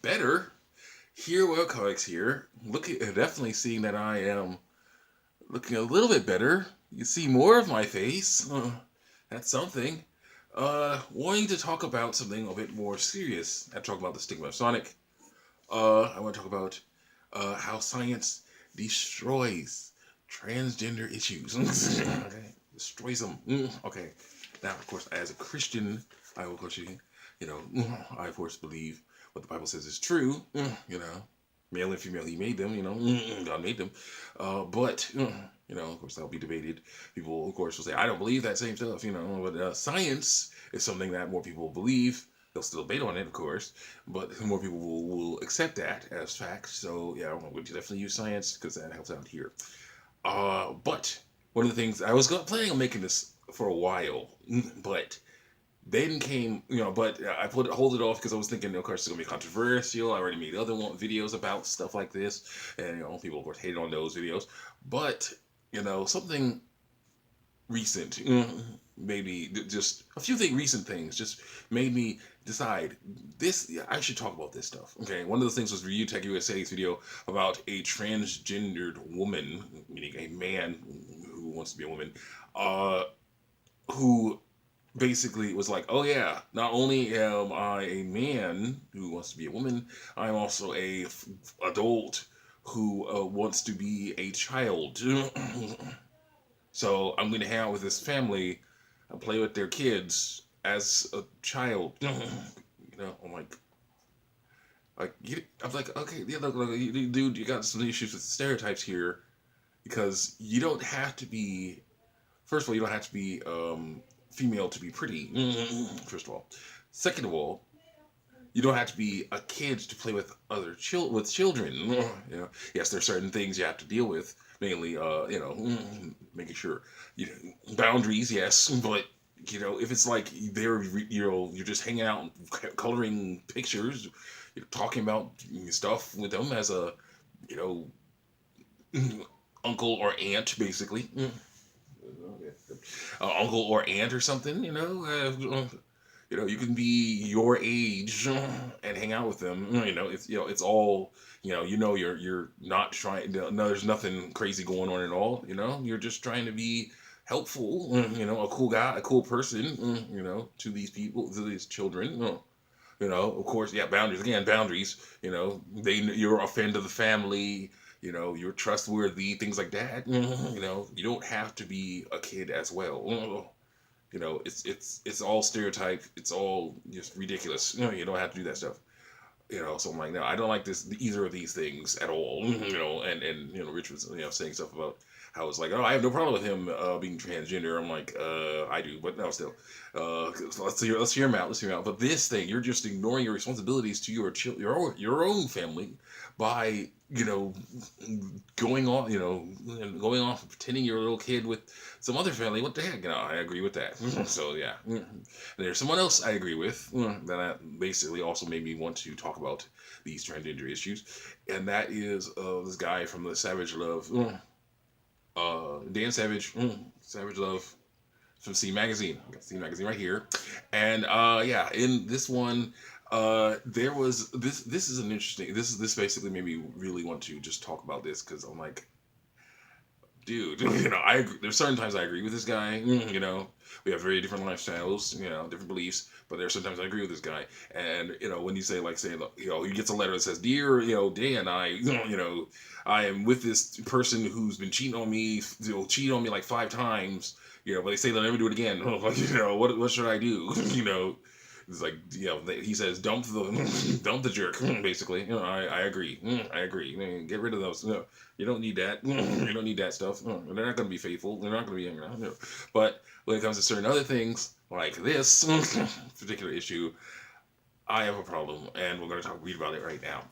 Better. Here, well, comics here. Looking, definitely seeing that I am looking a little bit better. You see more of my face. That's something. Wanting to talk about something a bit more serious. I talk about the stigma of Sonic. I want to talk about how science destroys transgender issues. Okay, destroys them. Okay. Now, of course, as a Christian, I of course, I of course believe what the Bible says is true. Male and female, He made them. God made them. But of course, that'll be debated. People, of course, will say, I don't believe that same stuff. But science is something that more people believe. They'll still debate on it, of course, but more people will accept that as fact. So yeah, we definitely use science because that helps out here. But one of the things I was planning on making this for a while, but then came, but I hold it off because I was thinking, of course, it's gonna be controversial. I already made other videos about stuff like this, and people of course hated on those videos. But something recent, maybe just a few recent things, just made me decide this. Yeah, I should talk about this stuff. Okay, one of the things was Review Tech USA's video about a transgendered woman, meaning a man who wants to be a woman, uh, who basically was like, oh yeah, not only am I a man who wants to be a woman, I'm also a adult who wants to be a child. So I'm going to hang out with this family and play with their kids as a child. I'm I'm like, okay, yeah, look, dude, you got some issues with stereotypes here because you don't have to be. First of all, you don't have to be female to be pretty. First of all, second of all, you don't have to be a kid to play with other children. Yes, there's certain things you have to deal with, mainly, making sure boundaries. Yes, but if it's like you're just hanging out, and coloring pictures, talking about stuff with them as a you know uncle or aunt, basically. Uncle or aunt or something. You can be your age and hang out with them. It's all you're not trying. No, there's nothing crazy going on at all. You're just trying to be helpful. A cool guy, a cool person. To these people, to these children. Of course, yeah, boundaries again, boundaries. You're a friend of the family. You're trustworthy, things like that. You don't have to be a kid as well. It's all stereotype. It's all just ridiculous. You don't have to do that stuff. So I'm like, no, I don't like either of these things at all. And Rich was saying stuff about how it's like, oh, I have no problem with him being transgender. I'm like, I do, but no, still. Let's hear him out. Let's hear him out. But this thing, you're just ignoring your responsibilities to your own family by going off, going off and pretending you're a little kid with some other family. What the heck? I agree with that. So yeah, and there's someone else I agree with that basically also made me want to talk about these transgender issues, and that is this guy from the Savage Love, Dan Savage, Savage Love from C Magazine. I got C Magazine right here, and yeah, in this one, there was this. This is an interesting. This basically made me really want to just talk about this because I'm like, dude, I agree. There's certain times I agree with this guy. We have very different lifestyles, different beliefs. But there's sometimes I agree with this guy. And when you say he gets a letter that says, "Dear, Dan, I am with this person who's been cheating on me, cheating on me like 5 times, but they say they'll never do it again. What should I do? It's like he says dump the dump the jerk basically. I agree. I agree. Get rid of those. You don't need that. You don't need that stuff. They're not going to be faithful. They're not going to be But when it comes to certain other things like this particular issue, I have a problem, and we're going to read about it right now.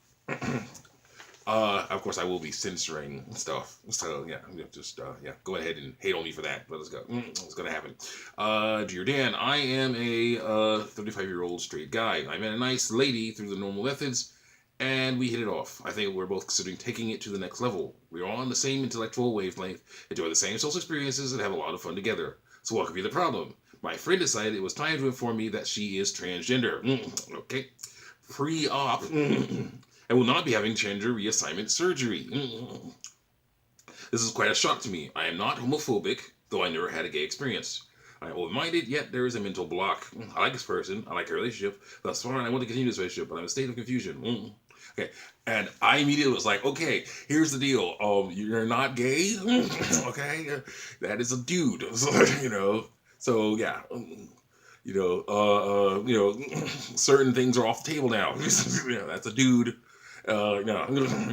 Of course, I will be censoring stuff. So yeah, just yeah, go ahead and hate on me for that. But let's go. It's gonna happen. Dear Dan, I am a 35-year-old straight guy. I met a nice lady through the normal methods, and we hit it off. I think we're both considering taking it to the next level. We're all on the same intellectual wavelength, enjoy the same social experiences, and have a lot of fun together. So what could be the problem? My friend decided it was time to inform me that she is transgender. Okay. pre-op and will not be having gender reassignment surgery. This is quite a shock to me. I am not homophobic, though I never had a gay experience. I am open-minded, yet there is a mental block. I like this person. I like our relationship. That's fine. I want to continue this relationship, but I'm in a state of confusion. Okay, and I immediately was like, okay, here's the deal. You're not gay, okay? That is a dude, you know. So yeah, certain things are off the table now. That's a dude. No,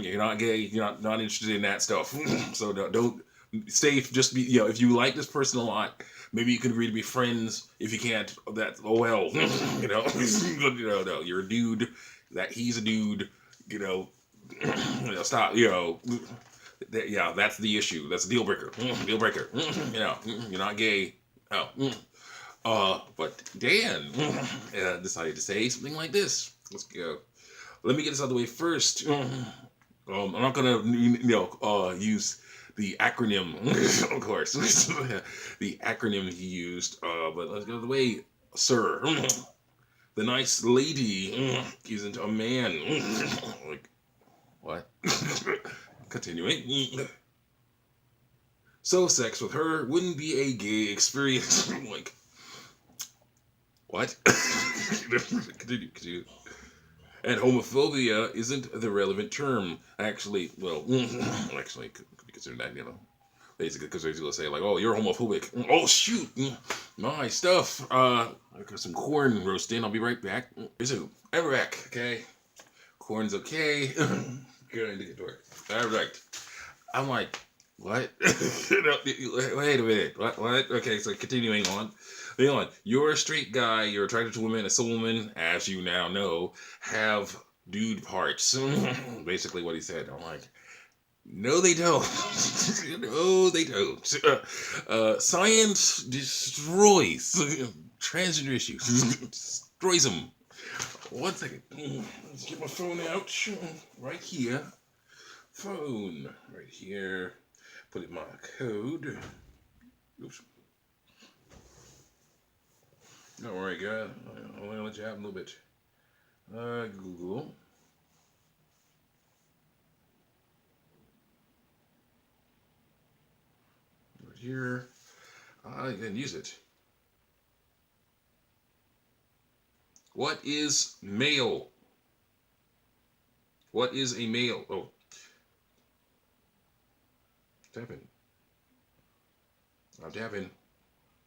you're not gay. You're not interested in that stuff. So don't stay. Just be. If you like this person a lot, maybe you can agree to be friends. If you can't, that oh well. No, you're a dude. That he's a dude. Stop. That's the issue. That's a deal breaker. Deal breaker. You're not gay. Oh. But Dan decided to say something like this. Let's go. Let me get this out of the way first. I'm not gonna, use the acronym, of course. The acronym he used. But let's get out of the way, sir. The nice lady isn't a man. Like, what? Continuing. So sex with her wouldn't be a gay experience. Like, what? Continue. And homophobia isn't the relevant term. Actually, could be considered that, basically, because they're going to say, like, oh, you're homophobic. Oh, shoot. My stuff. I got some corn roasting. I'll be right back. I'm back, okay? Corn's okay. Going to get to work. All right. I'm like, what? Wait a minute. What? Okay, so continuing on. You're a straight guy, you're attracted to women, and some women, as you now know, have dude parts. Basically what he said. I'm like, no they don't. No they don't. Science destroys transgender issues. Destroys them. 1 second. Let's get my phone out. Right here. Phone. Right here. Put in my code. Oops. Don't worry, guys. I'm gonna let you have a little bit. Google. Right here. I didn't use it. What is male? What is a male? Oh. Tapping. I'm tapping.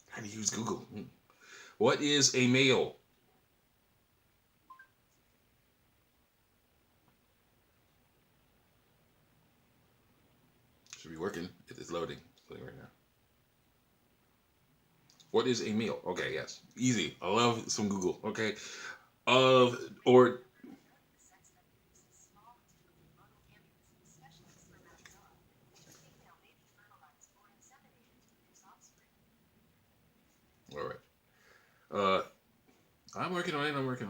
How do you use Google? What is a male? Should be working. It's loading. It's loading right now. What is a male? Okay, yes. Easy. I love some Google. Okay. Or all right. I'm working on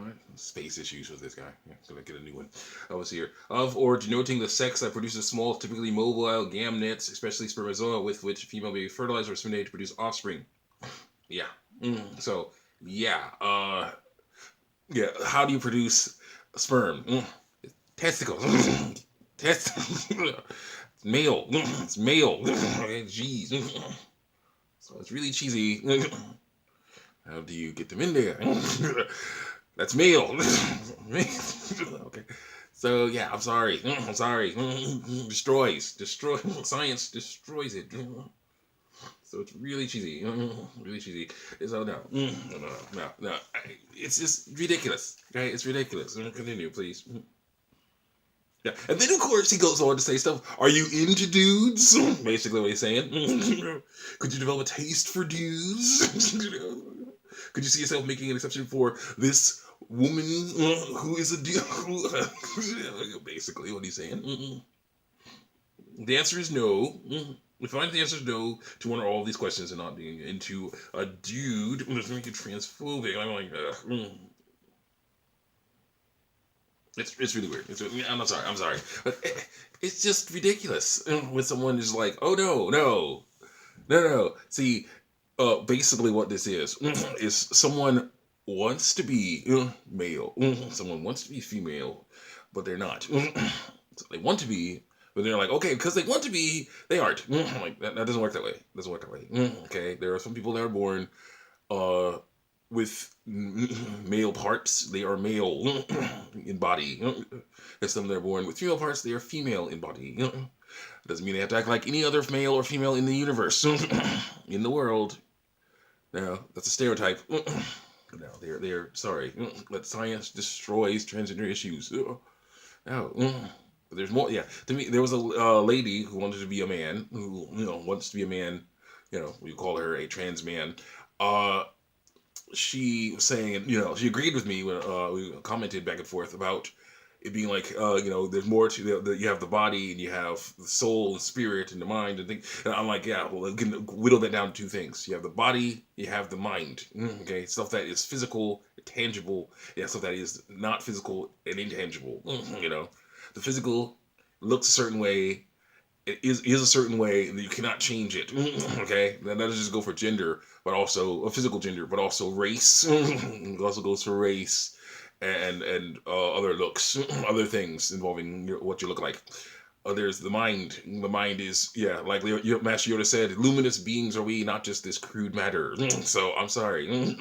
it. Space issues with this guy. Yeah, gonna get a new one. I was here. Of or denoting the sex that produces small, typically mobile gametes, especially spermatozoa, with which female may be fertilized or inseminated to produce offspring. Yeah. So, yeah. Yeah. How do you produce sperm? Testicles. Testicles. Male. It's male. Jeez. So it's really cheesy. How do you get them in there? That's male. Okay. So yeah, I'm sorry. Destroy. Science destroys it. So it's really cheesy. Really cheesy. So no. No. It's just ridiculous. Okay, it's ridiculous. Continue, please. Yeah, and then of course he goes on to say stuff. Are you into dudes? Basically, what he's saying. Could you develop a taste for dudes? Could you see yourself making an exception for this woman who is a dude? Basically, what he's saying. The answer is no. We find the answer is no to one or all of these questions and not being into a dude. Let's make it transphobic. I'm like, It's really weird. I'm sorry, but it's just ridiculous when someone is like, "Oh no." See, basically what this is someone wants to be male. Someone wants to be female, but they're not. So they want to be, but they're like, okay, because they want to be, they aren't. Like that doesn't work that way. Doesn't work that way. Okay, there are some people that are born uh, with male parts. They are male in body. And some that are born with female parts. They are female in body. Doesn't mean they have to act like any other male or female in the universe, in the world. No, that's a stereotype. No, they're sorry. But science destroys transgender issues. No, there's more. Yeah, to me, there was a lady who wanted to be a man, who wants to be a man. We call her a trans man. Uh, she was saying, she agreed with me when we commented back and forth about it being like, there's more to you have the body and you have the soul and spirit and the mind and things. And I'm like, yeah, well, we can whittle that down to two things. You have the body, you have the mind. Okay, stuff that is physical, tangible. Yeah, stuff that is not physical and intangible. The physical looks a certain way. It is a certain way, and you cannot change it. Okay, that doesn't just go for gender, but also a physical gender, but also race. It also goes for race and other looks, other things involving what you look like. There's the mind. The mind is, yeah, like Master Yoda said, luminous beings are we, not just this crude matter. So I'm sorry,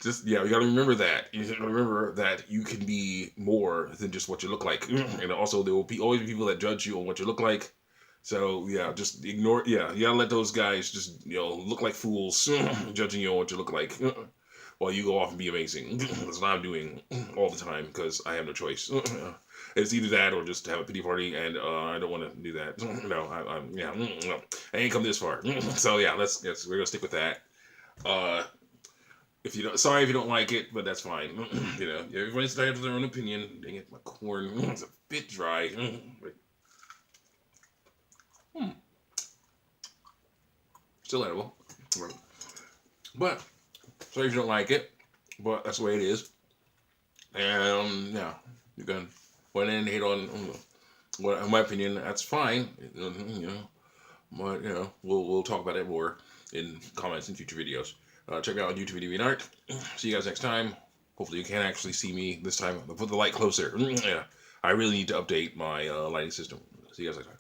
just yeah, you gotta remember that. You gotta remember that you can be more than just what you look like, and also there will be always be people that judge you on what you look like. So yeah, just ignore. Yeah, you gotta let those guys just look like fools, judging you on what you look like, while you go off and be amazing. That's what I'm doing all the time because I have no choice. It's either that or just have a pity party, and I don't want to do that. No, I'm yeah, no, I ain't come this far. So yeah, we're gonna stick with that. Uh, if you don't, sorry if you don't like it, but that's fine. Everybody's entitled to their own opinion. Dang it, my corn is a bit dry. Hmm, Still edible. But sorry if you don't like it, but that's the way it is. And yeah, you can went in and hate on what, in my opinion, that's fine. But we'll talk about it more in comments in future videos. Check me out on YouTube TV and Art. See you guys next time. Hopefully you can actually see me this time. I'll put the light closer. Yeah, I really need to update my lighting system. See you guys next time.